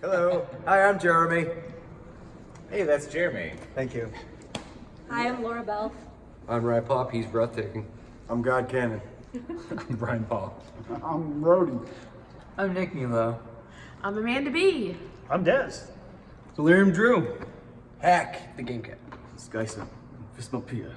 Hello. Hi, I'm Jeremy. Hey, that's Jeremy. Thank you. Hi, I'm Laura Bell. I'm Ryan Pop. He's breathtaking. I'm God Cannon. I'm Brian Paul. I'm Rody. I'm Nick Milo. I'm Amanda B. I'm Des. Delirium Drew. Hack. The Game Cat. Skyson. Fistmopia.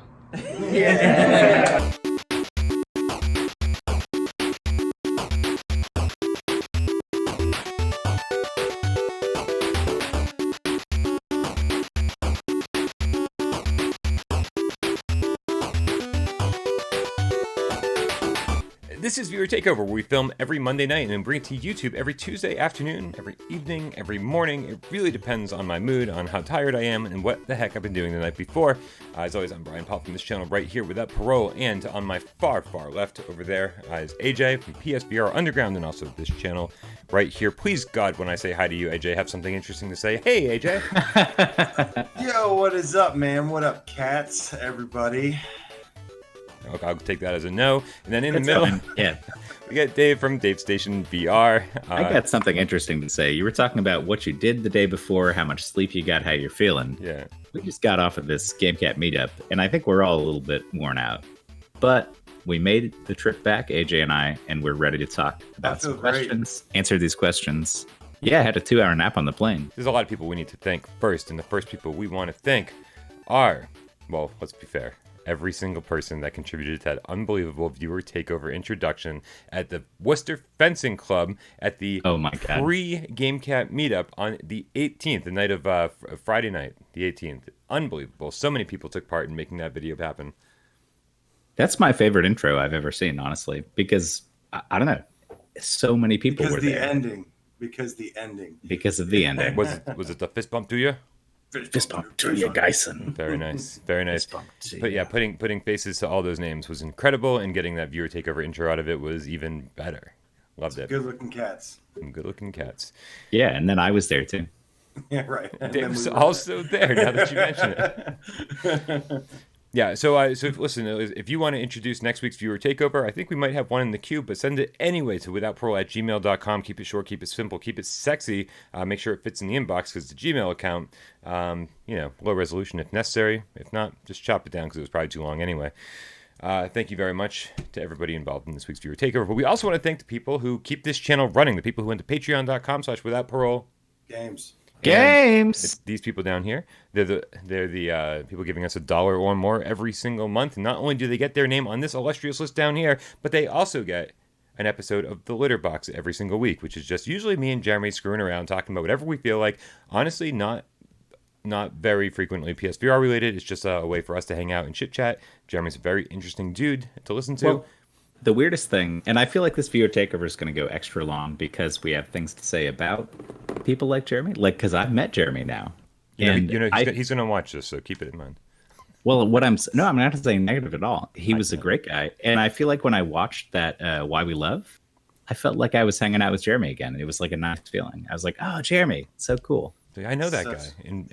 This is Viewer Takeover, where we film every Monday night and bring it to YouTube every Tuesday afternoon, every evening, every morning. It really depends on my mood, on how tired I am, and what the heck I've been doing the night before. As always, I'm Brian Paul from this channel right here without Parole, and on my far, far left over there is AJ from PSVR Underground, and also this channel right here. Please, God, when I say hi to you, AJ, have something interesting to say. Hey, AJ. Yo, what is up, man? What up, cats? Everybody. Okay, I'll take that as a no. And then in the middle, Yeah, we got Dave from Dave Station VR. I got something interesting to say. You were talking about what you did the day before, how much sleep you got, how you're feeling. Yeah. We just got off of this GameCat meetup, and I think we're all a little bit worn out. But we made the trip back, AJ and I, and we're ready to talk about some questions, answer these questions. Yeah, I had a 2-hour nap on the plane. There's a lot of people we need to thank first, and the first people we want to thank are, well, let's be fair, every single person that contributed to that unbelievable viewer takeover introduction at the Worcester Fencing Club at the pre-GameCat meetup on the 18th, the night of Friday night, the 18th. Unbelievable. So many people took part in making that video happen. That's my favorite intro I've ever seen, honestly, because, I don't know, so many people were there. Because the ending. Because of the ending. Was it the fist bump to you? Fist bump to you, Geisen. Very nice, very nice. But yeah, putting faces to all those names was incredible, and getting that viewer takeover intro out of it was even better. Loved it. Good-looking cats. Some good-looking cats. Yeah, and then I was there too. Yeah, right. Dave was also there. Now that you mention it. Yeah, so listen, if you want to introduce next week's viewer takeover, I think we might have one in the queue, but send it anyway to withoutparole@gmail.com. Keep it short, keep it simple, keep it sexy. Make sure it fits in the inbox because it's a Gmail account. Low resolution if necessary. If not, just chop it down because it was probably too long anyway. Thank you very much to everybody involved in this week's viewer takeover. But we also want to thank the people who keep this channel running, the people who went to patreon.com/withoutparole. Games. It's these people down here. They're the people giving us $1 or more every single month. And not only do they get their name on this illustrious list down here, but they also get an episode of The Litter Box every single week, which is just usually me and Jeremy screwing around, talking about whatever we feel like. Honestly, not very frequently PSVR related. It's just a way for us to hang out and chit chat. Jeremy's a very interesting dude to listen to. Well, the weirdest thing, and I feel like this viewer takeover is going to go extra long because we have things to say about people like Jeremy. Like, because I've met Jeremy now. He's going to watch this, so keep it in mind. Well, I'm not saying negative at all. He was a great guy. And I feel like when I watched that Why We Love, I felt like I was hanging out with Jeremy again. It was like a nice feeling. I was like, oh, Jeremy, so cool. I know that guy.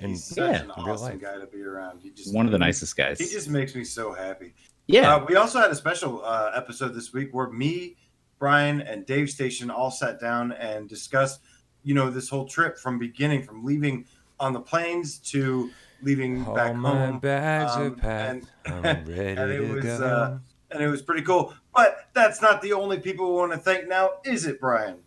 He's such an awesome guy to be around. One of the nicest guys. He just makes me so happy. Yeah. We also had a special episode this week where me, Brian, and Dave Station all sat down and discussed, this whole trip from leaving on the planes to leaving back home. All my bags are packed. I'm ready to go. And it was pretty cool. But that's not the only people we want to thank now, is it, Brian?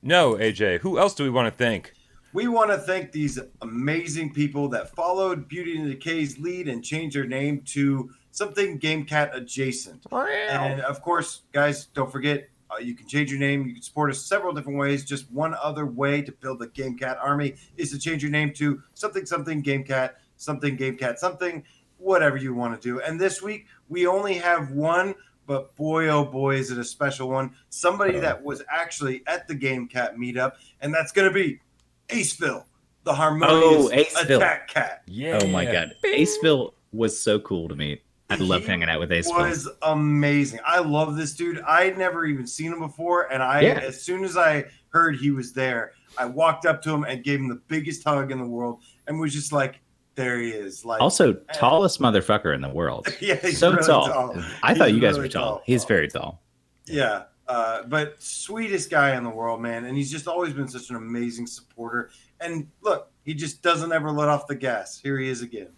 No, AJ. Who else do we want to thank? We want to thank these amazing people that followed Beauty and the Decay's lead and changed their name to something GameCat adjacent. Wow. And of course, guys, don't forget, you can change your name. You can support us several different ways. Just one other way to build the GameCat army is to change your name to something GameCat, something GameCat, something, whatever you want to do. And this week, we only have one, but boy, oh boy, is it a special one. Somebody that was actually at the GameCat meetup, and that's going to be Aceville, the harmonious attack cat. Yeah. Oh my God. Aceville was so cool to meet. I loved hanging out with Aceville. Was amazing. I love this dude. I'd never even seen him before, and as soon as I heard he was there, I walked up to him and gave him the biggest hug in the world, and was just like, there he is. Like, also, tallest motherfucker in the world. Yeah, he's so really tall. I thought you guys were tall. He's very tall. Yeah. But sweetest guy in the world, man. And he's just always been such an amazing supporter. And look, he just doesn't ever let off the gas. Here he is again.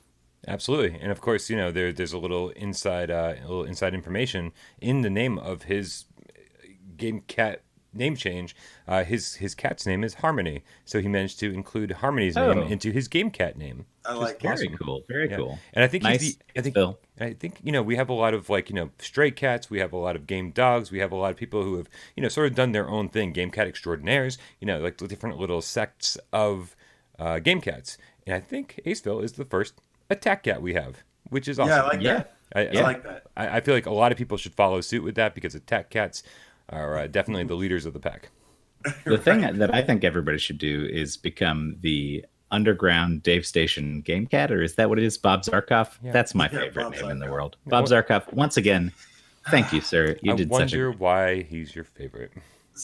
Absolutely, and of course, there's a little inside information in the name of his game cat name change. His cat's name is Harmony, so he managed to include Harmony's name into his game cat name. I like Very awesome. cool. Very cool. And I think Nice. Phil. I think we have a lot of stray cats. We have a lot of game dogs. We have a lot of people who have sort of done their own thing. Game cat extraordinaires. Like the different little sects of game cats. And I think Aceville is the first attack cat we have, which is awesome. Yeah, I like that. I like that. I feel like a lot of people should follow suit with that because attack cats are definitely the leaders of the pack. The thing that I think everybody should do is become the underground Dave Station game cat, or is that what it is? Bob Zarkov? Yeah. That's my favorite name in the world. Bob Zarkov, once again, thank you, sir. You did such a... I wonder why he's your favorite.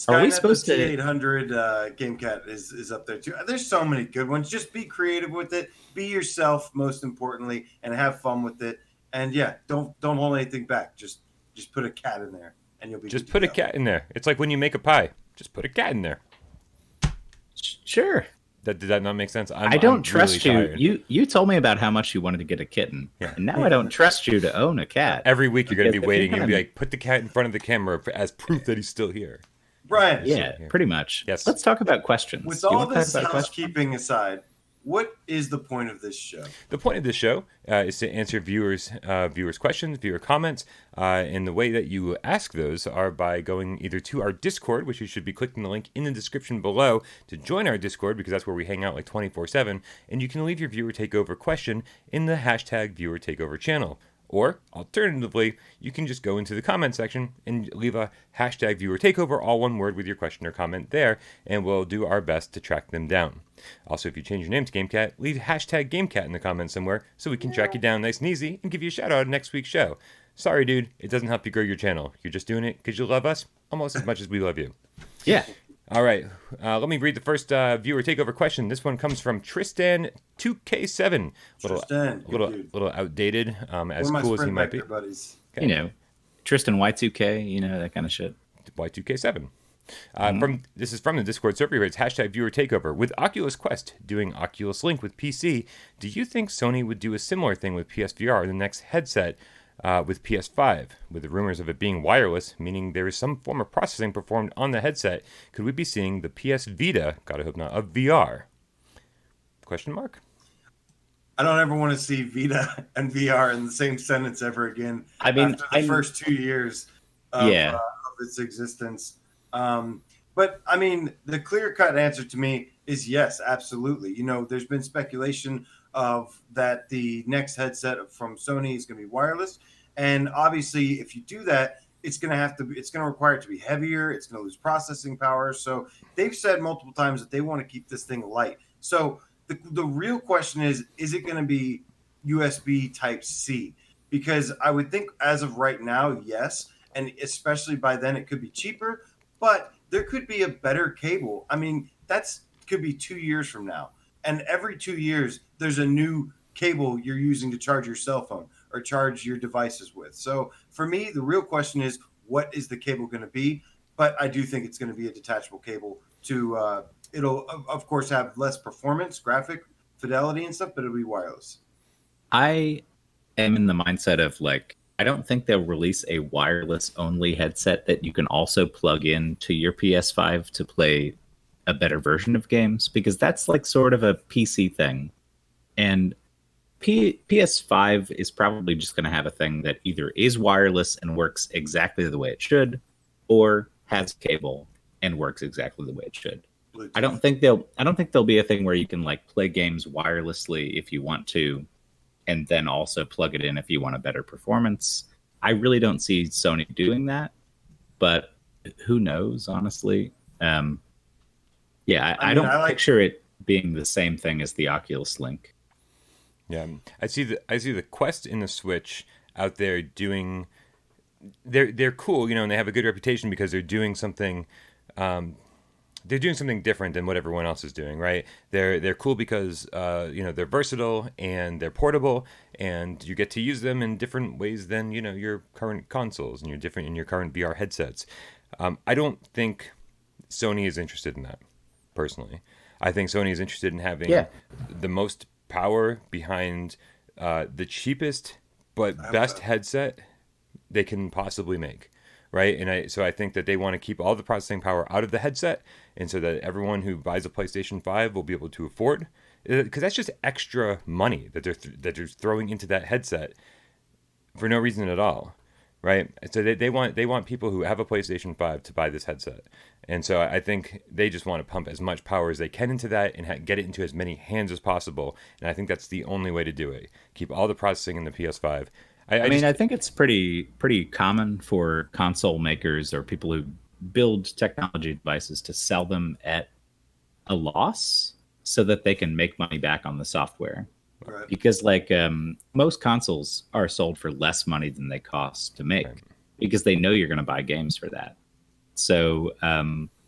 Are we Skynet, supposed the to- T800 Game Cat is up there too. There's so many good ones. Just be creative with it. Be yourself, most importantly, and have fun with it. And yeah, don't hold anything back. Just put a cat in there, and you'll be Just good to put a go. cat in there. It's like when you make a pie. Just put a cat in there. Sure. Did that not make sense? I don't I'm trust really you. tired. You told me about how much you wanted to get a kitten, and now I don't trust you to own a cat. Every week you're going to be If you're waiting and be gonna- like, put the cat in front of the camera as proof that he's still here. Brian, Yeah, pretty much. Yes. Let's talk about questions. with Do you all wanna talk this about questions? housekeeping aside, what is the point of this show? The point of this show is to answer viewers' questions, viewer comments, and the way that you ask those are by going either to our Discord, which you should be clicking the link in the description below to join our Discord, because that's where we hang out like 24/7, and you can leave your viewer takeover question in the hashtag viewer takeover channel. Or, alternatively, you can just go into the comment section and leave a hashtag viewer takeover, all one word, with your question or comment there, and we'll do our best to track them down. Also, if you change your name to GameCat, leave hashtag GameCat in the comments somewhere so we can track you down nice and easy and give you a shout out in next week's show. Sorry, dude, it doesn't help you grow your channel. You're just doing it because you love us almost as much as we love you. Yeah. All right, let me read the first viewer takeover question. This one comes from Tristan2K7. Tristan, good dude. Little outdated, as We're my cool as he sprint might be. vector buddies. You know, Tristan Y2K, that kind of shit. Y2K7. This is from the Discord server. It's hashtag viewer takeover. With Oculus Quest doing Oculus Link with PC, do you think Sony would do a similar thing with PSVR, the next headset, with PS5? With the rumors of it being wireless, meaning there is some form of processing performed on the headset, could we be seeing the PS Vita, gotta hope not, of VR? Question mark? I don't ever want to see Vita and VR in the same sentence ever again. I mean, after the first 2 years of its existence. But I mean, the clear-cut answer to me is yes, absolutely. There's been speculation of that the next headset from Sony is going to be wireless, and obviously, if you do that, it's going to require it to be heavier. It's going to lose processing power. So they've said multiple times that they want to keep this thing light. So the real question is it going to be USB Type C? Because I would think as of right now, yes, and especially by then it could be cheaper. But there could be a better cable. I mean, could be 2 years from now. And every 2 years, there's a new cable you're using to charge your cell phone or charge your devices with. So for me, the real question is, what is the cable going to be? But I do think it's going to be a detachable cable it'll, of course, have less performance, graphic fidelity and stuff, but it'll be wireless. I am in the mindset of I don't think they'll release a wireless only headset that you can also plug in to your PS5 to play a better version of games, because that's sort of a PC thing. And PS5 is probably just going to have a thing that either is wireless and works exactly the way it should, or has cable and works exactly the way it should. Bluetooth. I don't think there'll be a thing where you can play games wirelessly if you want to, and then also plug it in if you want a better performance. I really don't see Sony doing that, but who knows, honestly. I don't picture it being the same thing as the Oculus Link. Yeah, I see the Quest and the Switch out there doing. They're cool, and they have a good reputation because they're doing something. They're doing something different than what everyone else is doing, right? They're cool because they're versatile and they're portable, and you get to use them in different ways than your current consoles and your current VR headsets. I don't think Sony is interested in that, personally. I think Sony is interested in having the most power behind the cheapest but best headset they can possibly make, right? And so I think that they want to keep all the processing power out of the headset, and so that everyone who buys a PlayStation 5 will be able to afford, because that's just extra money that they're throwing into that headset for no reason at all, right? So they want people who have a PlayStation 5 to buy this headset, and so I think they just want to pump as much power as they can into that and get it into as many hands as possible. And I think that's the only way to do it. Keep all the processing in the PS5. I think it's pretty common for console makers or people who build technology devices to sell them at a loss so that they can make money back on the software. Right. Because most consoles are sold for less money than they cost to make, because they know you're going to buy games for that. So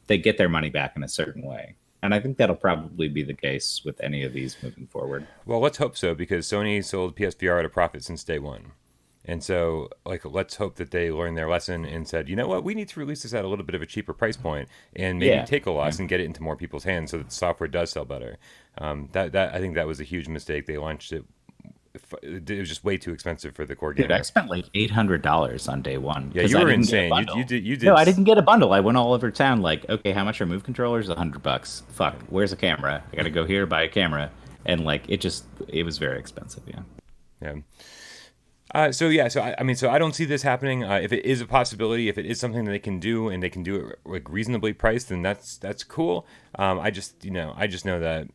they get their money back in a certain way. And I think that'll probably be the case with any of these moving forward. Well, let's hope so, because Sony sold PSVR at a profit since day one. And so, let's hope that they learned their lesson and said, you know what, we need to release this at a little bit of a cheaper price point and maybe take a loss and get it into more people's hands so that the software does sell better. That I think that was a huge mistake. They launched it. It was just way too expensive for the core game. Dude, I spent like $800 on day one. Yeah, you were insane. You did. No, I didn't get a bundle. I went all over town. Like, okay, how much are move controllers? $100. Fuck, where's a camera? I gotta go here, buy a camera, and it was very expensive. Yeah. So I don't see this happening. If it is a possibility, if it is something that they can do and they can do it like reasonably priced, then that's cool. I just know that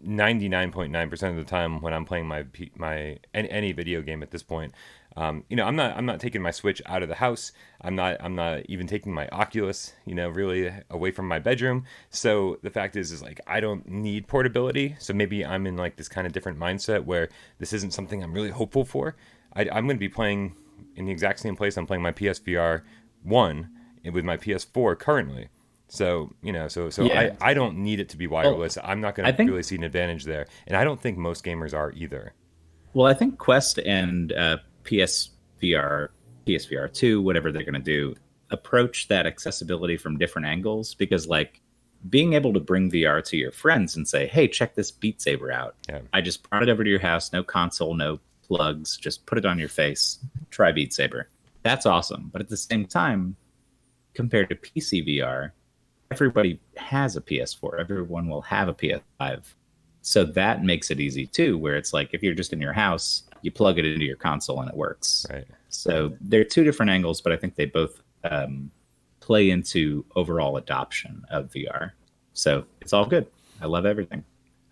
99.9% of the time when I'm playing my any video game at this point, I'm not taking my Switch out of the house. I'm not even taking my Oculus, really away from my bedroom. So the fact is like I don't need portability. So maybe I'm in like this kind of different mindset where this isn't something I'm really hopeful for. I'm going to be playing in the exact same place I'm playing my PSVR 1 with my PS4 currently. So, I don't need it to be wireless. I'm not going to really see an advantage there. And I don't think most gamers are either. Well, I think Quest and PSVR 2, whatever they're going to do, approach that accessibility from different angles, because being able to bring VR to your friends and say, hey, check this Beat Saber out. Yeah. I just brought it over to your house, no console, no plugs, just put it on your face, try Beat Saber. That's awesome. But at the same time, compared to PC VR, everybody has a PS4. Everyone will have a PS5. So that makes it easy too, where it's like if you're just in your house, you plug it into your console and it works. Right. So they're two different angles, but I think they both play into overall adoption of VR. So it's all good. I love everything.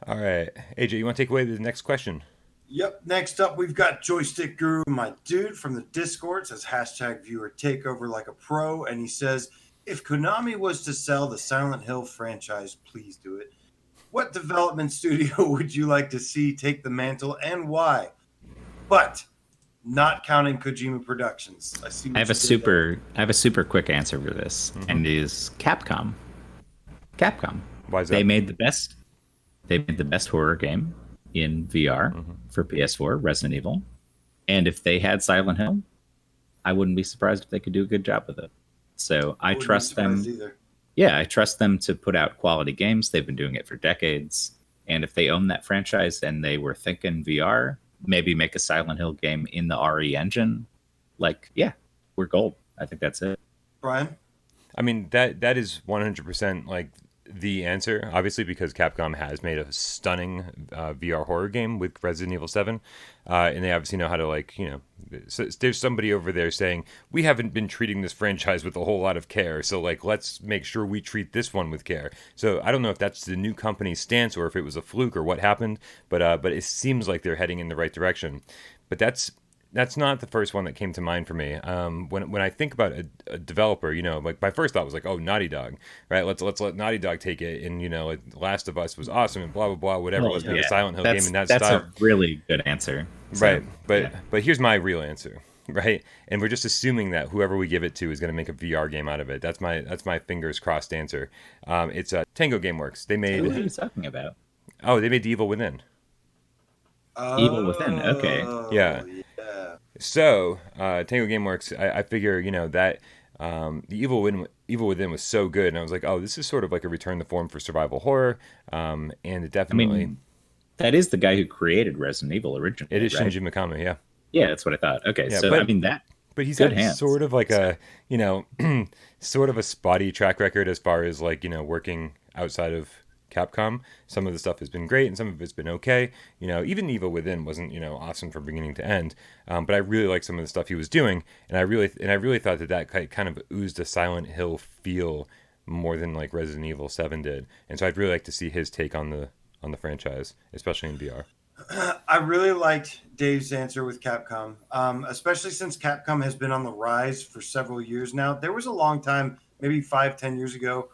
All right. AJ, you want to take away the next question? Yep. Next up, we've got Joystick Guru, my dude from the Discord, says #viewer takeover like a pro. And he says, if Konami was to sell the Silent Hill franchise, please do it. What development studio would you like to see take the mantle and why? But not counting Kojima Productions. I have a super quick answer for this, and it is Capcom. Why is that? They made the best horror game in VR for PS4, Resident Evil. And if they had Silent Hill, I wouldn't be surprised if they could do a good job with it. So I trust them. Either. Yeah, I trust them to put out quality games. They've been doing it for decades. And if they own that franchise and they were thinking VR, maybe make a Silent Hill game in the RE engine, we're gold. I think that's it. Brian? I mean, that is 100% the answer, obviously, because Capcom has made a stunning VR horror game with Resident Evil 7, and they obviously know how to so there's somebody over there saying we haven't been treating this franchise with a whole lot of care, so let's make sure we treat this one with care. So I don't know if that's the new company's stance or if it was a fluke or what happened, but it seems like they're heading in the right direction. But that's not the first one that came to mind for me. When I think about a developer, my first thought was oh, Naughty Dog, right? Let's let Naughty Dog take it, and Last of Us was awesome, and blah blah blah, whatever. Let's make a Silent Hill game in that style. That's a really good answer, right? But here's my real answer, right? And we're just assuming that whoever we give it to is going to make a VR game out of it. That's my fingers crossed answer. It's Tango Gameworks. They made. What are you talking about? Oh, they made The Evil Within. Evil Within. Okay. Yeah. So, Tango Gameworks, I figure, that the Evil Within was so good, and I was like, oh, this is sort of like a return to form for survival horror, and it definitely. That is the guy who created Resident Evil originally. It is right? Shinji Mikami, yeah. Yeah, that's what I thought. Okay, Yeah, so but, that. But he's good had hands. sort of like a, sort of a spotty track record as far as like, working outside of Capcom. Some of the stuff has been great and some of it's been okay. Even Evil Within wasn't, awesome from beginning to end. But I really liked some of the stuff he was doing, and I really thought that kind of oozed a Silent Hill feel more than like Resident Evil 7 did. And so I'd really like to see his take on the franchise, especially in VR. I really liked Dave's answer with Capcom, especially since Capcom has been on the rise for several years now. There was a long time, maybe 5-10 years ago,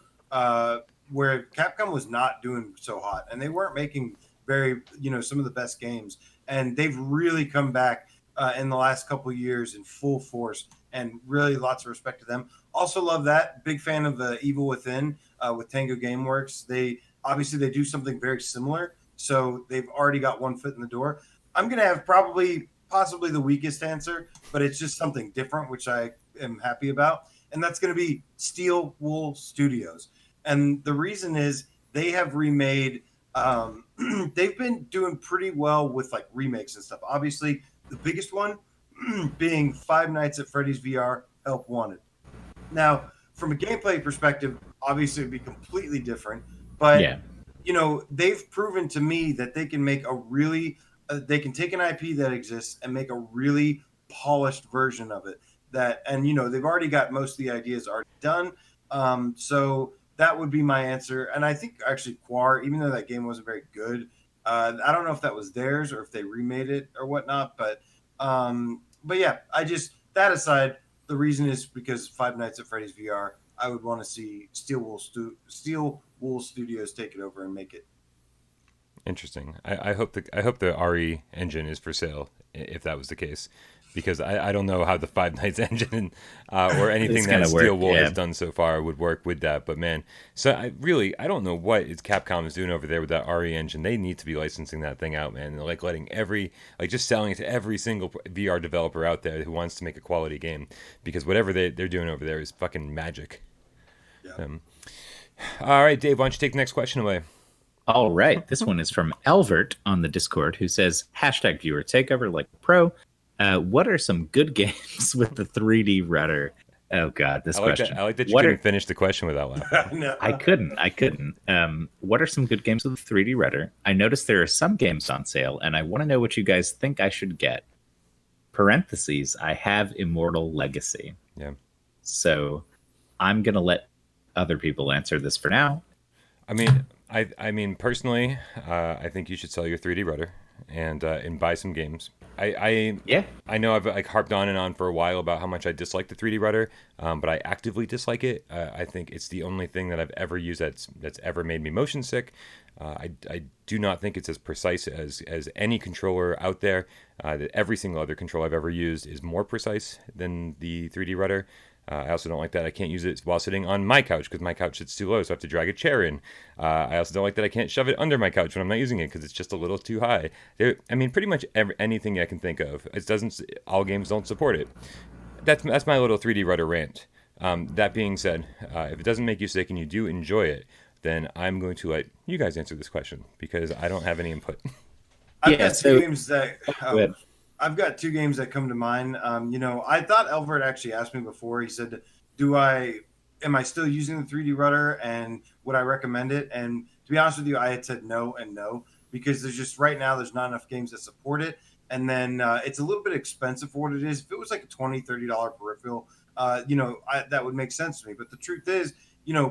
where Capcom was not doing so hot, and they weren't making some of the best games. And they've really come back in the last couple of years in full force, and really lots of respect to them. Also love that. Big fan of Evil Within with Tango Gameworks. They do something very similar. So they've already got one foot in the door. I'm going to have possibly the weakest answer, but it's just something different, which I am happy about. And that's going to be Steel Wool Studios. And the reason is they have remade, they've been doing pretty well with like remakes and stuff. Obviously, the biggest one being Five Nights at Freddy's VR Help Wanted. Now, from a gameplay perspective, obviously it'd be completely different, but yeah. They've proven to me that they can make they can take an IP that exists and make a really polished version of it. They've already got most of the ideas already done. So that would be my answer. And I think actually Quar, even though that game wasn't very good, I don't know if that was theirs or if they remade it or whatnot. But yeah, that aside, the reason is because Five Nights at Freddy's VR, I would want to see Steel Wool Studios take it over and make it. Interesting. I hope the RE engine is for sale if that was the case, because I don't know how the Five Nights engine or anything that Steel Wool has done so far would work with that. But man, so I don't know what Capcom is doing over there with that RE engine. They need to be licensing that thing out, man. And like letting just selling it to every single VR developer out there who wants to make a quality game, because whatever they're doing over there is fucking magic. Yeah. All right, Dave, why don't you take the next question away? All right. This one is from Elvert on the Discord, who says, #viewer takeover like pro. What are some good games with the 3D rudder? Oh, God, this question. I like that you couldn't finish the question without laughing. No. I couldn't. What are some good games with the 3D rudder? I noticed there are some games on sale, and I want to know what you guys think I should get. Parentheses, I have Immortal Legacy. Yeah. So I'm going to let other people answer this for now. I mean, personally, I think you should sell your 3D rudder and buy some games. I know I've harped on and on for a while about how much I dislike the 3D rudder, but I actively dislike it. I think it's the only thing that I've ever used that's ever made me motion sick. I do not think it's as precise as any controller out there. That every single other controller I've ever used is more precise than the 3D rudder. I also don't like that I can't use it while sitting on my couch because my couch sits too low, so I have to drag a chair in. I also don't like that I can't shove it under my couch when I'm not using it because it's just a little too high. Pretty much anything I can think of. All games don't support it. That's my little 3D rudder rant. That being said, if it doesn't make you sick and you do enjoy it, then I'm going to let you guys answer this question because I don't have any input. I've got two games that come to mind. I thought Elvert actually asked me before. He said, am I still using the 3D rudder and would I recommend it? And to be honest with you, I had said no and no, because right now there's not enough games that support it. And then it's a little bit expensive for what it is. If it was like a $20, $30 peripheral, that would make sense to me. But the truth is,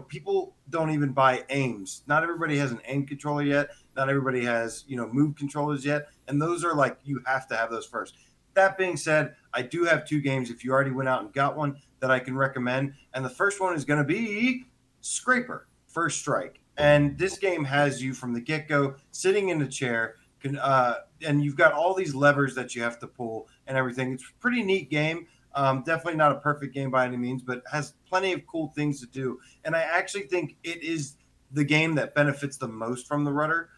people don't even buy aims. Not everybody has an aim controller yet. Not everybody has, move controllers yet. And those are like, you have to have those first. That being said, I do have two games, if you already went out and got one, that I can recommend. And the first one is going to be Scraper, First Strike. And this game has you from the get-go sitting in a chair, and you've got all these levers that you have to pull and everything. It's a pretty neat game. Definitely not a perfect game by any means, but has plenty of cool things to do. And I actually think it is the game that benefits the most from the rudder,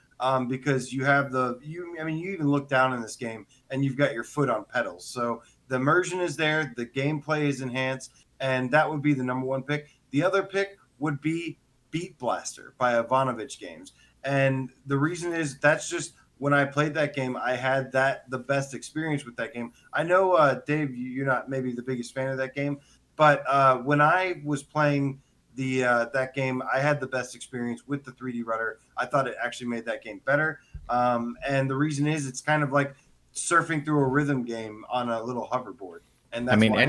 because you have you even look down in this game and you've got your foot on pedals. So the immersion is there, the gameplay is enhanced, and that would be the number one pick. The other pick would be Beat Blaster by Ivanovich Games, and the reason is that's just when I played that game, I had the best experience with that game. I know, Dave, you're not maybe the biggest fan of that game, but when I was playing that game, I had the best experience with the 3D rudder. I thought it actually made that game better, and the reason is it's kind of like surfing through a rhythm game on a little hoverboard. And that's why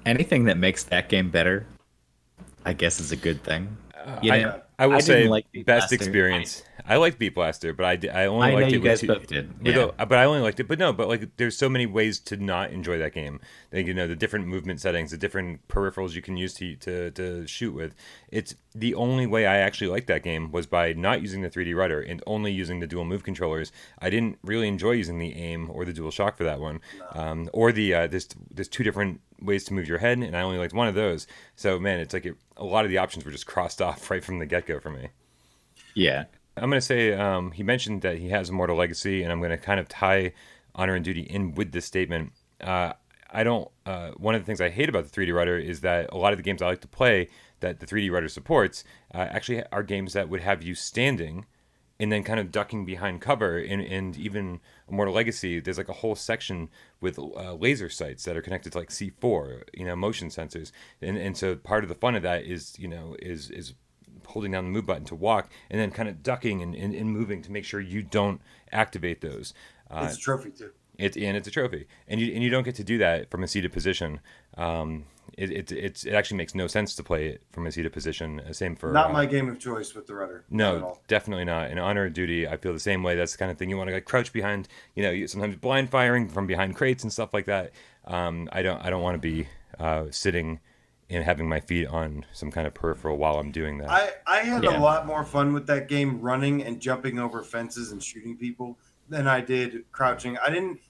anything that makes that game better, I guess, is a good thing. I will say didn't like best Blaster. experience. I liked Beat Blaster, but I only liked know it. You guys both did. Yeah. But I only liked it. But no, but like there's so many ways to not enjoy that game. Like, the different movement settings, the different peripherals you can use to shoot with. It's the only way I actually liked that game was by not using the 3D rudder and only using the dual move controllers. I didn't really enjoy using the aim or the dual shock for that one, or the there's two different ways to move your head, and I only liked one of those. So man, it's like a lot of the options were just crossed off right from the get go for me. Yeah. I'm going to say he mentioned that he has Immortal Legacy, and I'm going to kind of tie Honor and Duty in with this statement. I don't. One of the things I hate about the 3D rudder is that a lot of the games I like to play that the 3D rudder supports actually are games that would have you standing and then kind of ducking behind cover. And even Immortal Legacy, there's like a whole section with laser sights that are connected to like C4, motion sensors. And so part of the fun of that is holding down the move button to walk and then kind of ducking and moving to make sure you don't activate those. It's a trophy too. It's a trophy, and you don't get to do that from a seated position. It actually makes no sense to play it from a seated position. Same for not my game of choice with the rudder. No, definitely not. In Honor and Duty, I feel the same way. That's the kind of thing you want to like crouch behind. Sometimes blind firing from behind crates and stuff like that. I don't want to be sitting and having my feet on some kind of peripheral while I'm doing that. I had a lot more fun with that game running and jumping over fences and shooting people than I did crouching.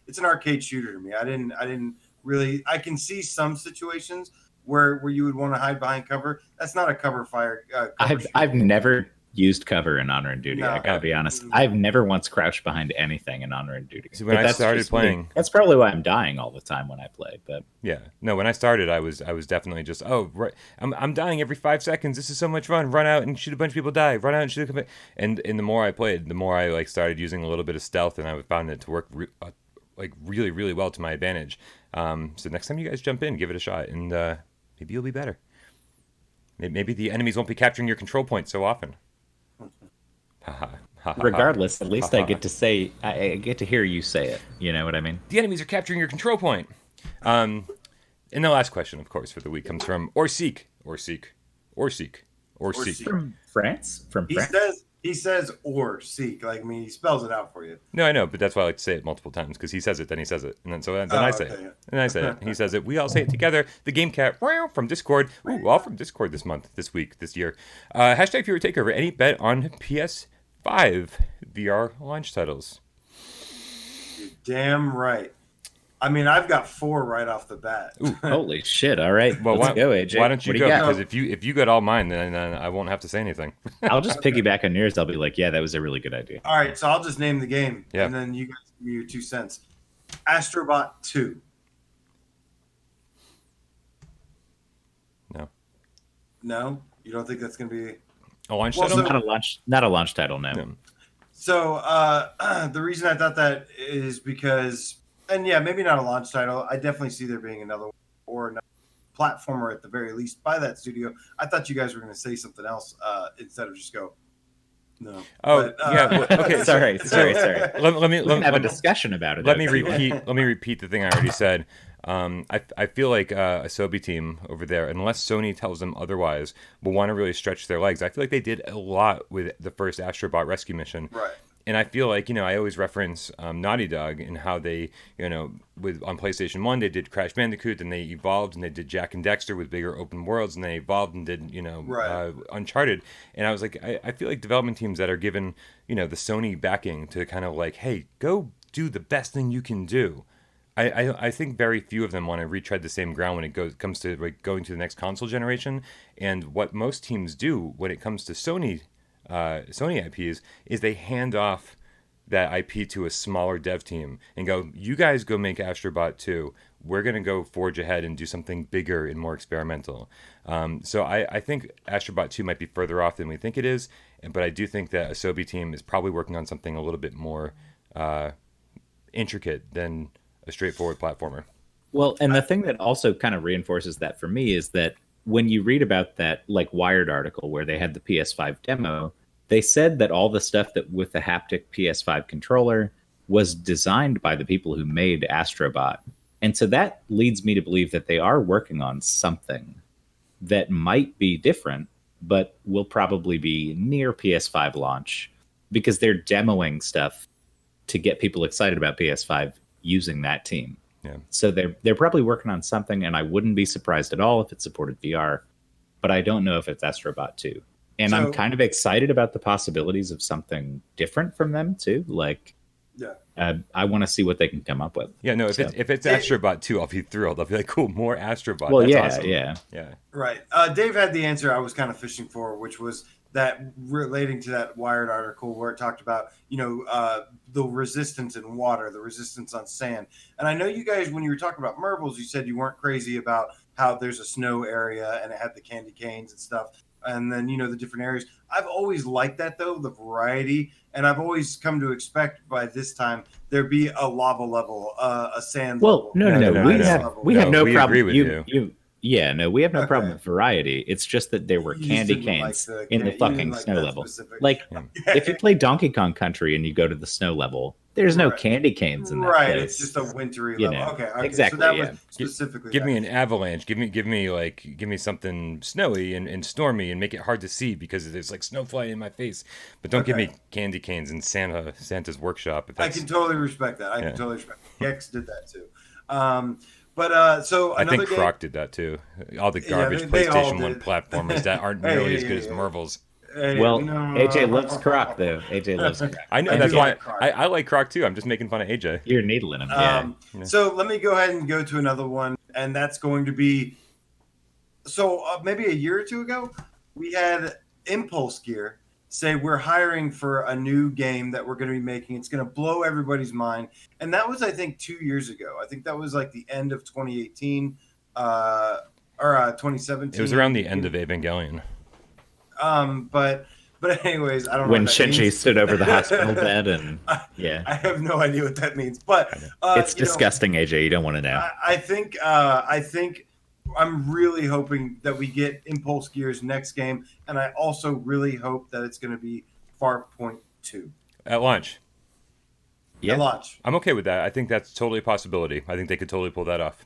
It's an arcade shooter to me. I didn't really. I can see some situations where you would want to hide behind cover. That's not a cover fire. I've never used cover in Honor and Duty. I gotta be honest. I've never once crouched behind anything in Honor and Duty. See, when I started playing, that's probably why I'm dying all the time when I play. But yeah, no, when I started, I was definitely just right. I'm dying every 5 seconds. This is so much fun. Run out and shoot a bunch of people. Die. Run out and shoot. And the more I played, the more I started using a little bit of stealth, and I found it to work really, really well to my advantage. So next time you guys jump in, give it a shot, and maybe you'll be better. Maybe the enemies won't be capturing your control point so often. Regardless, at least I get to hear you say it. You know what I mean? The enemies are capturing your control point. And the last question, of course, for the week comes from Orseek. From France? He says or seek. He spells it out for you. No, I know, but that's why I like to say it multiple times, because he says it, then he says it, and then I say it, and I say it. He says it. We all say it together. The Game Cat from Discord. Ooh, all from Discord this month, this week, this year. Hashtag Viewer Takeover. Any bet on PS5 VR launch titles? You're damn right. I've got 4 right off the bat. Ooh, holy shit! All right, well, let's go, AJ. Why don't you go? Because if you got all mine, then I won't have to say anything. I'll just piggyback on yours. I'll be like, yeah, that was a really good idea. All right, so I'll just name the game, yeah, and then you guys give me your 2 cents. Astrobot 2. No, you don't think that's going to be a launch title? Not a launch title. No. So the reason I thought that is because. And yeah, maybe not a launch title. I definitely see there being another one or another platformer at the very least by that studio. I thought you guys were going to say something else instead of just go, no. Oh, yeah. Okay. Sorry. Let me have a discussion about it. Let me repeat the thing I already said. I feel like a Asobi team over there, unless Sony tells them otherwise, will want to really stretch their legs. I feel like they did a lot with the first Astrobot rescue mission. Right. And I feel like, I always reference Naughty Dog and how they, on PlayStation 1, they did Crash Bandicoot, and they evolved, and they did Jak and Dexter with bigger open worlds, and they evolved and did, Uncharted. And I was like, I feel like development teams that are given, the Sony backing to kind of like, hey, go do the best thing you can do. I think very few of them want to retread the same ground when it comes to going to the next console generation. And what most teams do when it comes to Sony IPs is they hand off that IP to a smaller dev team and go, you guys go make Astrobot 2. We're going to go forge ahead and do something bigger and more experimental. So I think Astrobot 2 might be further off than we think it is, but I do think that Asobi team is probably working on something a little bit more intricate than a straightforward platformer. Well, and the thing that also kind of reinforces that for me is that when you read about that like Wired article where they had the PS5 demo, they said that all the stuff that with the haptic PS5 controller was designed by the people who made Astrobot. And so that leads me to believe that they are working on something that might be different, but will probably be near PS5 launch because they're demoing stuff to get people excited about PS5 using that team. Yeah. So they're probably working on something, and I wouldn't be surprised at all if it supported VR, but I don't know if it's Astrobot 2. And I'm kind of excited about the possibilities of something different from them too. Like, I want to see what they can come up with. Yeah, no, if it's Astrobot 2, I'll be thrilled. I'll be like, cool, more Astrobot. Well, That's awesome. yeah. Right. Dave had the answer I was kind of fishing for, which was that relating to that Wired article where it talked about, the resistance in water, the resistance on sand. And I know you guys, when you were talking about marbles, you said you weren't crazy about how there's a snow area and it had the candy canes and stuff. And then, the different areas. I've always liked that, though, the variety. And I've always come to expect by this time there be a lava level, a sand level. No. We have no we problem. agree with you. We have no problem with variety. It's just that there were candy canes in the fucking snow level. Like, if you play Donkey Kong Country and you go to the snow level, there's no candy canes in that place. It's just a wintry level. Okay, exactly. So that was specifically. Give me an avalanche. Give me something snowy and stormy and make it hard to see because there's like snow flying in my face. But don't give me candy canes in Santa's workshop. I can totally respect that. I can totally respect that. Gex did that too. But so I think Croc did that too. All the garbage PlayStation 1 platformers that aren't nearly as good as Marvel's. AJ loves Croc though. AJ loves Croc. I know, that's why I like Croc too. I'm just making fun of AJ. You're needling him. So let me go ahead and go to another one, and that's going to be maybe a year or two ago, we had Impulse Gear say we're hiring for a new game that we're going to be making. It's going to blow everybody's mind. And that was, I think, 2 years ago. I think that was like the end of 2018 or 2017. It was around the end of Evangelion. But anyways, I don't know when Shinji stood over the hospital bed and I have no idea what that means. But it's disgusting, AJ. You don't want to know. I think I'm really hoping that we get Impulse Gear's next game, and I also really hope that it's going to be Farpoint 2 at launch. Yeah, at launch. I'm okay with that. I think that's totally a possibility. I think they could totally pull that off.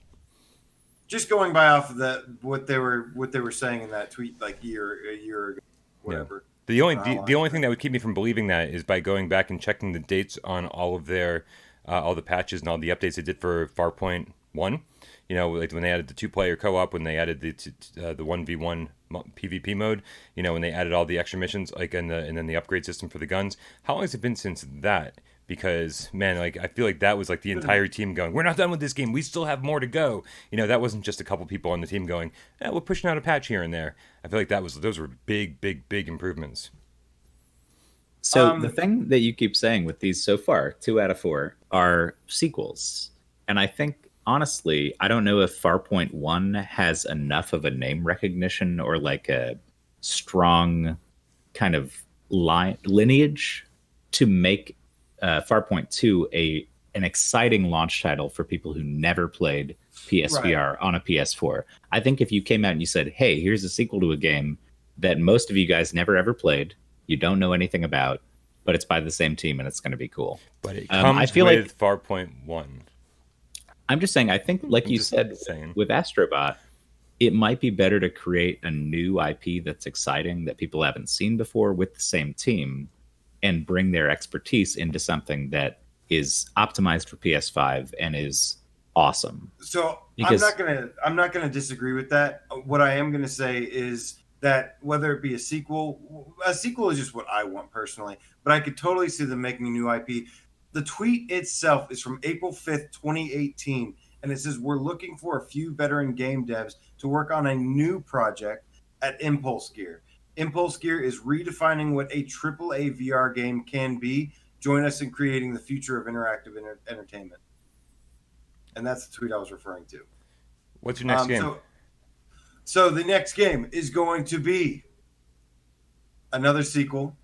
Just going by off of what they were saying in that tweet like a year ago, whatever. Yeah. The only thing that would keep me from believing that is by going back and checking the dates on all of their all the patches and all the updates they did for Farpoint 1. Like when they added the 2-player co-op, when they added the 1v1 PvP mode, when they added all the extra missions, like and then the upgrade system for the guns. How long has it been since that? Because man, like I feel like that was like the entire team going, we're not done with this game. We still have more to go. That wasn't just a couple people on the team going, we're pushing out a patch here and there. I feel like those were big improvements. So the thing that you keep saying with these so far, 2 out of 4 are sequels, and I think. Honestly, I don't know if Farpoint 1 has enough of a name recognition or like a strong kind of lineage to make Farpoint 2 an exciting launch title for people who never played PSVR on a PS4. I think if you came out and you said, hey, here's a sequel to a game that most of you guys never ever played, you don't know anything about, but it's by the same team and it's going to be cool. But it comes with Farpoint 1. I'm just saying, I think, like you said, with Astrobot, it might be better to create a new IP that's exciting, that people haven't seen before with the same team, and bring their expertise into something that is optimized for PS5 and is awesome. So I'm not gonna disagree with that. What I am gonna say is that whether it be a sequel is just what I want personally, but I could totally see them making a new IP. The tweet itself is from April 5th, 2018, and it says, we're looking for a few veteran game devs to work on a new project at Impulse Gear. Impulse Gear is redefining what a AAA VR game can be, Join us in creating the future of interactive entertainment. And that's the tweet I was referring to. What's your next game? So the next game is going to be another sequel.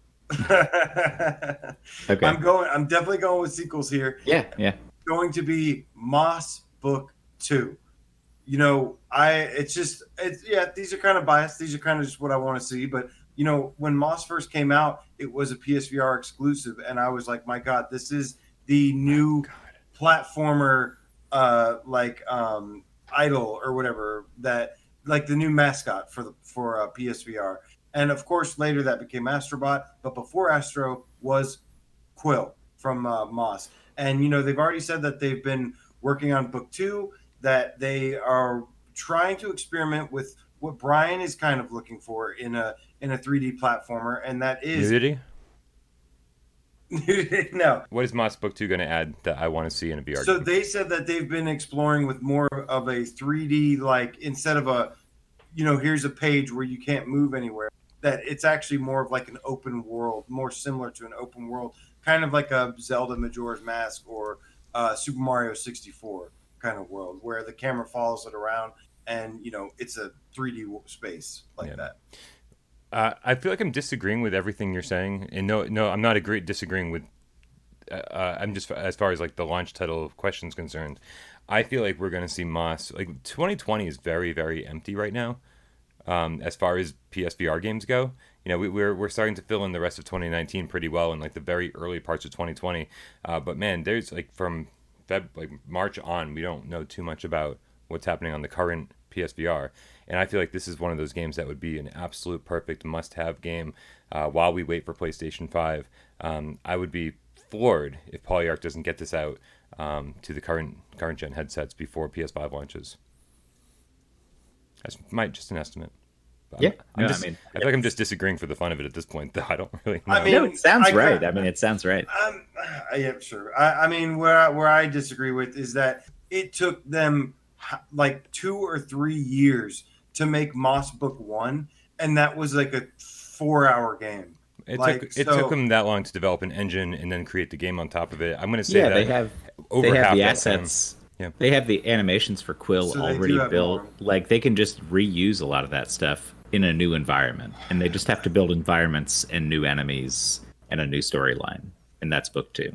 Okay. I'm definitely going with sequels here. Yeah. Going to be Moss Book 2. These are kind of biased. These are kind of just what I want to see. But, when Moss first came out, it was a PSVR exclusive. And I was like, my God, this is the new platformer, Idol or whatever, that like the new mascot for PSVR. And of course, later that became Astrobot. But before Astro was Quill from Moss. And, they've already said that they've been working on Book 2, that they are trying to experiment with what Brian is kind of looking for in a 3D platformer. And that is... Nudity? No. What is Moss Book 2 going to add that I want to see in a VR So game? they said that they've been exploring with more of a 3D, like instead of a, here's a page where you can't move anywhere, that it's actually more of like an open world, more similar to an open world, kind of like a Zelda Majora's Mask or Super Mario 64 kind of world where the camera follows it around and, it's a 3D space like that. I feel like I'm disagreeing with everything you're saying, and no, I'm not disagreeing with. I'm just as far as like the launch title question's concerned. I feel like we're going to see Moss. Like 2020 is very, very empty right now, as far as PSVR games go. We're starting to fill in the rest of 2019 pretty well, in like the very early parts of 2020. But man, there's like from March on, we don't know too much about what's happening on the current PSVR. And I feel like this is one of those games that would be an absolute perfect must-have game while we wait for PlayStation 5. I would be floored if Polyarc doesn't get this out to the current gen headsets before PS5 launches. That's just an estimate. But Yeah, I feel like I'm just disagreeing for the fun of it at this point. Though I don't really know. No, it sounds right. It sounds right. Yeah, sure. Where I disagree with is that it took them like 2 or 3 years to make Moss Book 1, and that was like a 4-hour game. It took them that long to develop an engine and then create the game on top of it. I'm going to say that they have the assets. Yeah. They have the animations for Quill already built. Like they can just reuse a lot of that stuff in a new environment, and they just have to build environments and new enemies and a new storyline, and that's Book 2.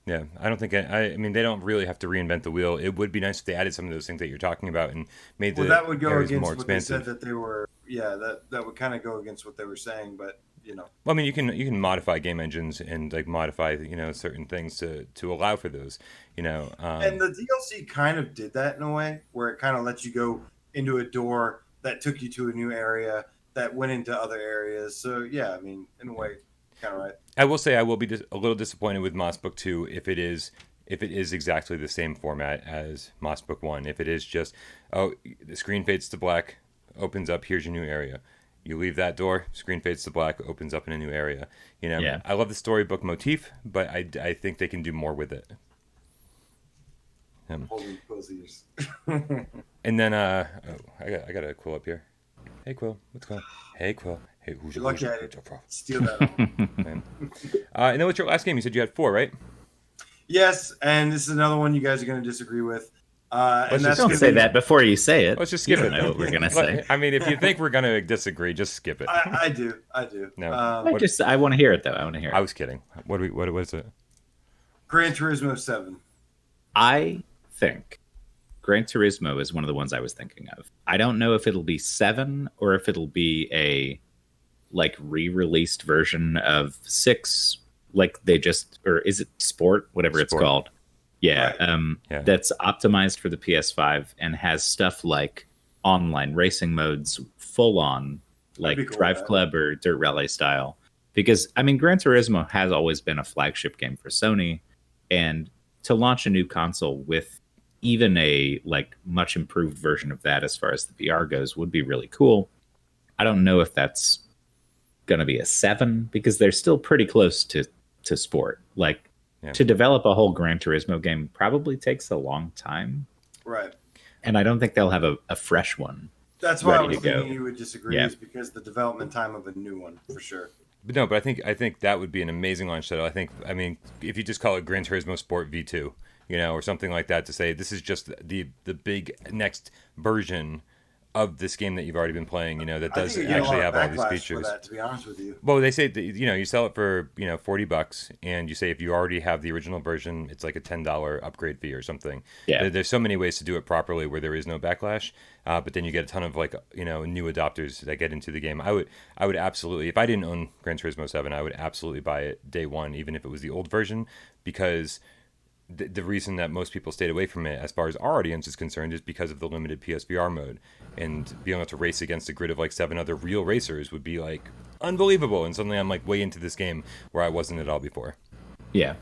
Yeah, I don't think they don't really have to reinvent the wheel. It would be nice if they added some of those things that you're talking about and made that would go areas against more what expansive. they said that they were. Yeah, that would kind of go against what they were saying, but Well, I mean, you can modify game engines and like modify certain things to allow for those. And the DLC kind of did that in a way where it kind of lets you go into a door that took you to a new area that went into other areas. So yeah, in a way, kind of right. I will say I will be a little disappointed with Moss Book 2 if it is exactly the same format as Moss Book 1. If it is just, the screen fades to black, opens up, here's your new area. You leave that door, screen fades to black, opens up in a new area. Yeah. I love the storybook motif, but I think they can do more with it. Holding Quill's ears. And then I got a Quill up here. Hey Quill, what's going on? Hey Quill. Hey, who's your lucky I didn't steal that. And then what's your last game? You said you had 4, right? Yes, and this is another one you guys are going to disagree with. Don't say that before you say it. Let's just skip it. Know what we're going to say. If you think we're going to disagree, just skip it. I do. No, I want to hear it though. I want to hear it. I was kidding. What is it? Gran Turismo 7. I think Gran Turismo is one of the ones I was thinking of. I don't know if it'll be 7 or if it'll be a re-released version of 6. Like they just, or is it Sport? Whatever it's called. Yeah, right. That's optimized for the PS5 and has stuff like online racing modes, full on, like cool, Drive Club or Dirt Rally style. Because Gran Turismo has always been a flagship game for Sony, and to launch a new console with even a much improved version of that as far as the VR goes would be really cool. I don't know if that's going to be a 7 because they're still pretty close to Sport. To develop a whole Gran Turismo game probably takes a long time. Right. And I don't think they'll have a fresh one. That's why I was thinking you would disagree, is because the development time of a new one, for sure. But no, but I think that would be an amazing launch title. I mean, if you just call it Gran Turismo Sport V2, or something like that, to say this is just the big next version of this game that you've already been playing, that does actually have all these features. For that, to be honest with you. Well, they say that, you sell it for $40, and you say if you already have the original version, it's like a $10 upgrade fee or something. Yeah. There's so many ways to do it properly where there is no backlash, but then you get a ton of new adopters that get into the game. I would absolutely, if I didn't own Gran Turismo 7, I would absolutely buy it day one, even if it was the old version, because the reason that most people stayed away from it, as far as our audience is concerned, is because of the limited PSVR mode, and being able to race against a grid of like 7 other real racers would be like unbelievable. And suddenly I'm like way into this game where I wasn't at all before. Yeah.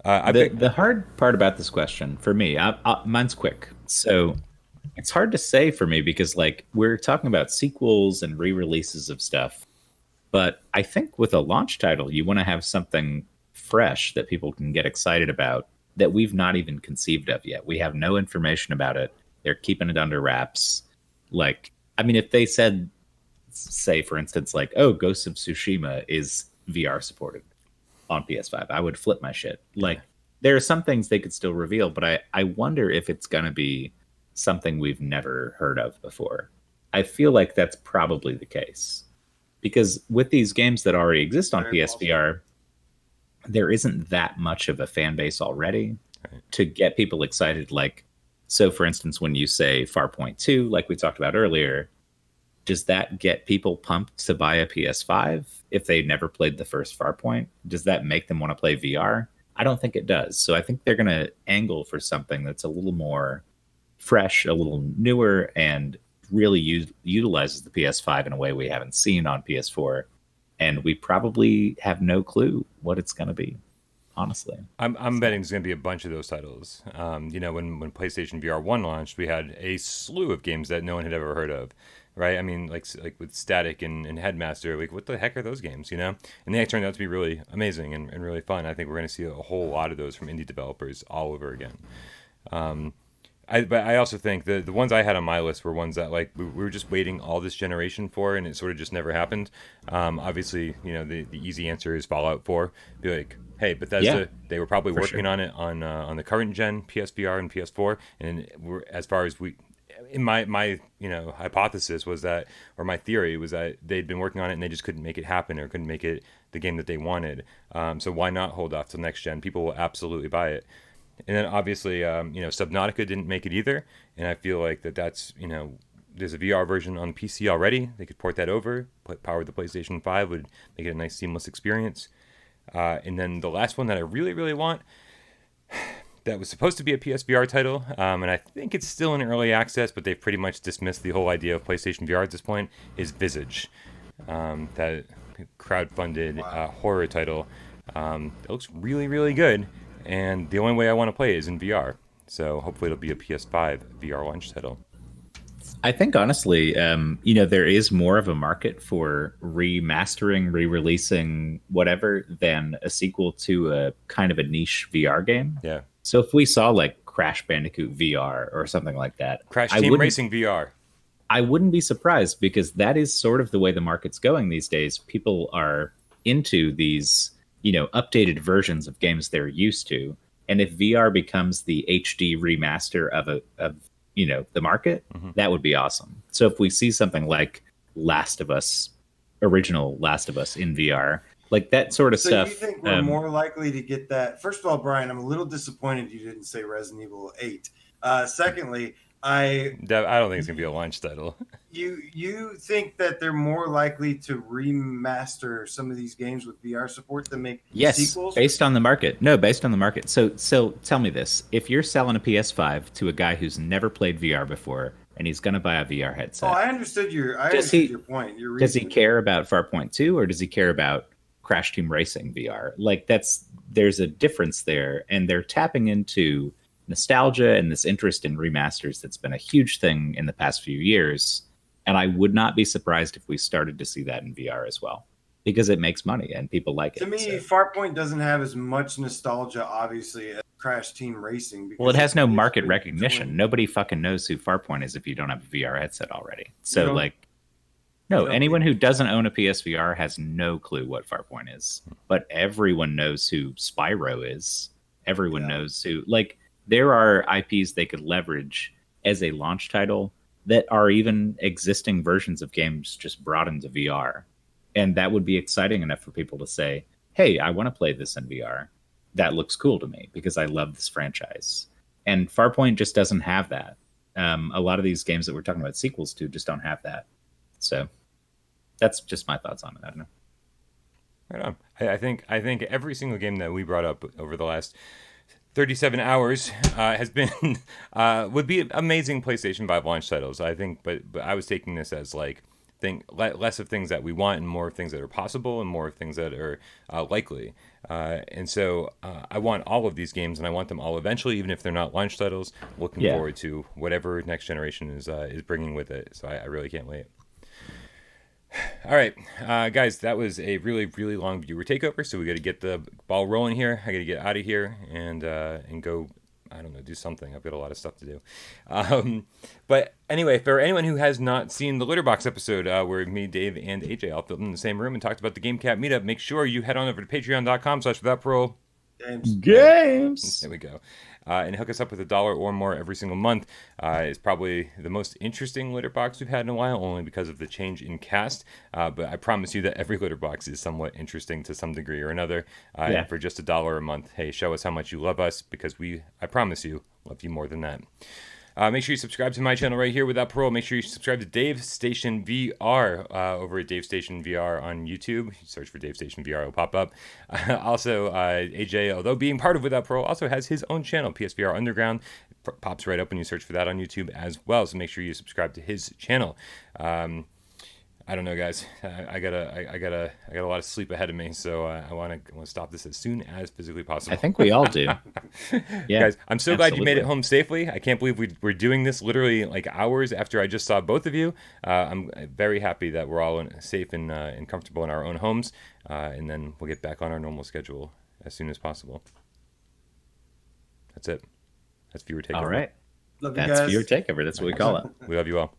The hard part about this question for me, mine's quick. So it's hard to say for me because like we're talking about sequels and re-releases of stuff, but I think with a launch title, you want to have something fresh that people can get excited about that we've not even conceived of yet. We have no information about it. They're keeping it under wraps. Like, I mean, if they said, say, for instance, like, oh, Ghost of Tsushima is VR supported on PS5, I would flip my shit. Like, there are some things they could still reveal, but I wonder if it's going to be something we've never heard of before. I feel like that's probably the case. Because with these games that already exist on PSVR, there isn't that much of a fan base already to get people excited. Like, so for instance, when you say Farpoint 2, like we talked about earlier, does that get people pumped to buy a PS5 if they never played the first Farpoint? Does that make them want to play VR? I don't think it does. So I think they're going to angle for something that's a little more fresh, a little newer, and really utilizes the PS5 in a way we haven't seen on PS4. And we probably have no clue what it's going to be, honestly. I'm betting there's going to be a bunch of those titles. When PlayStation VR 1 launched, we had a slew of games that no one had ever heard of, right? I mean, like with Static and Headmaster, like what the heck are those games, And they turned out to be really amazing and really fun. I think we're going to see a whole lot of those from indie developers all over again. But I also think the ones I had on my list were ones that like we were just waiting all this generation for, and it sort of just never happened. Obviously, the easy answer is Fallout 4. Be like, hey, Bethesda, they were probably working on it on the current gen PSVR and PS4, and as far as in my hypothesis was that, or my theory was that they'd been working on it and they just couldn't make it happen or couldn't make it the game that they wanted. So why not hold off till next gen? People will absolutely buy it. And then obviously, Subnautica didn't make it either. And I feel like that's, there's a VR version on PC already. They could port that over, power the PlayStation 5, would make it a nice seamless experience. And then the last one that I really, really want, that was supposed to be a PSVR title, and I think it's still in early access, but they've pretty much dismissed the whole idea of PlayStation VR at this point, is Visage. That crowdfunded horror title. It looks really, really good. And the only way I want to play it is in VR. So hopefully it'll be a PS5 VR launch title. I think honestly, there is more of a market for remastering, re-releasing whatever than a sequel to a kind of a niche VR game. Yeah. So if we saw like Crash Bandicoot VR or something like that, Crash Team Racing VR, I wouldn't be surprised because that is sort of the way the market's going these days. People are into these updated versions of games they're used to. And if VR becomes the HD remaster of the market, that would be awesome. So if we see something like original Last of Us in VR, like that sort of stuff. So you think we're more likely to get that? First of all, Brian, I'm a little disappointed you didn't say Resident Evil 8. Secondly, I don't think it's gonna be a launch title. You think that they're more likely to remaster some of these games with VR support than make sequels? Based on the market. No, based on the market. So tell me this: if you're selling a PS5 to a guy who's never played VR before and he's going to buy a VR headset, I understood your point. Does he care about Farpoint 2 or does he care about Crash Team Racing VR? Like there's a difference there, and they're tapping into nostalgia and this interest in remasters that's been a huge thing in the past few years. And I would not be surprised if we started to see that in VR as well, because it makes money and people like it. To me, Farpoint doesn't have as much nostalgia, obviously, as Crash Team Racing. Well, it has no market recognition. Nobody fucking knows who Farpoint is if you don't have a VR headset already. So, No, don't anyone think- who doesn't own a PSVR has no clue what Farpoint is. But everyone knows who Spyro is. Everyone knows who. Like, there are IPs they could leverage as a launch title that are even existing versions of games just brought into VR. And that would be exciting enough for people to say, hey, I want to play this in VR. That looks cool to me because I love this franchise. And Farpoint just doesn't have that. A lot of these games that we're talking about sequels to just don't have that. So that's just my thoughts on it. I don't know. Right on. I think every single game that we brought up over the last 37 hours has been would be amazing PlayStation 5 launch titles. I think, but I was taking this as like less of things that we want and more of things that are possible and more of things that are likely. And so I want all of these games, and I want them all eventually, even if they're not launch titles. Looking forward to whatever next generation is bringing with it. So I really can't wait. All right, guys, that was a really, really long viewer takeover. So we got to get the ball rolling here. I got to get out of here and go. I don't know, do something. I've got a lot of stuff to do. But anyway, for anyone who has not seen the Litterbox episode where me, Dave, and AJ all filmed in the same room and talked about the Game Cat meetup, make sure you head on over to patreon.com/withoutparole. Games. There we go. And hook us up with $1 or more every single month. It's probably the most interesting litter box we've had in a while, only because of the change in cast. But I promise you that every litter box is somewhat interesting to some degree or another. And for just $1 a month, hey, show us how much you love us, because I promise you, love you more than that. Make sure you subscribe to my channel right here without parole. Make sure you subscribe to Dave Station VR over at Dave Station VR on YouTube. You search for Dave Station VR, it'll pop up. Also, AJ, although being part of Without Parole, also has his own channel, PSVR Underground. Pops right up when you search for that on YouTube as well. So make sure you subscribe to his channel. I don't know, guys. I got a lot of sleep ahead of me, so I want to stop this as soon as physically possible. I think we all do. Yeah, guys, I'm so glad you made it home safely. I can't believe we're doing this literally like hours after I just saw both of you. I'm very happy that we're all safe and comfortable in our own homes, and then we'll get back on our normal schedule as soon as possible. That's it. That's viewer takeover. All right. Love you That's guys. viewer takeover. That's what we call it. We love you all.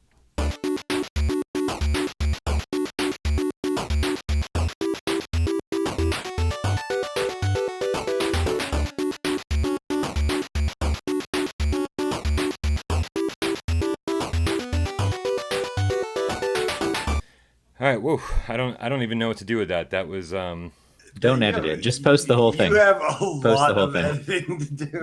All right, whoa! I don't even know what to do with that. That was Don't edit it. Just post the whole thing. You have a Post the lot whole of thing. editing to do.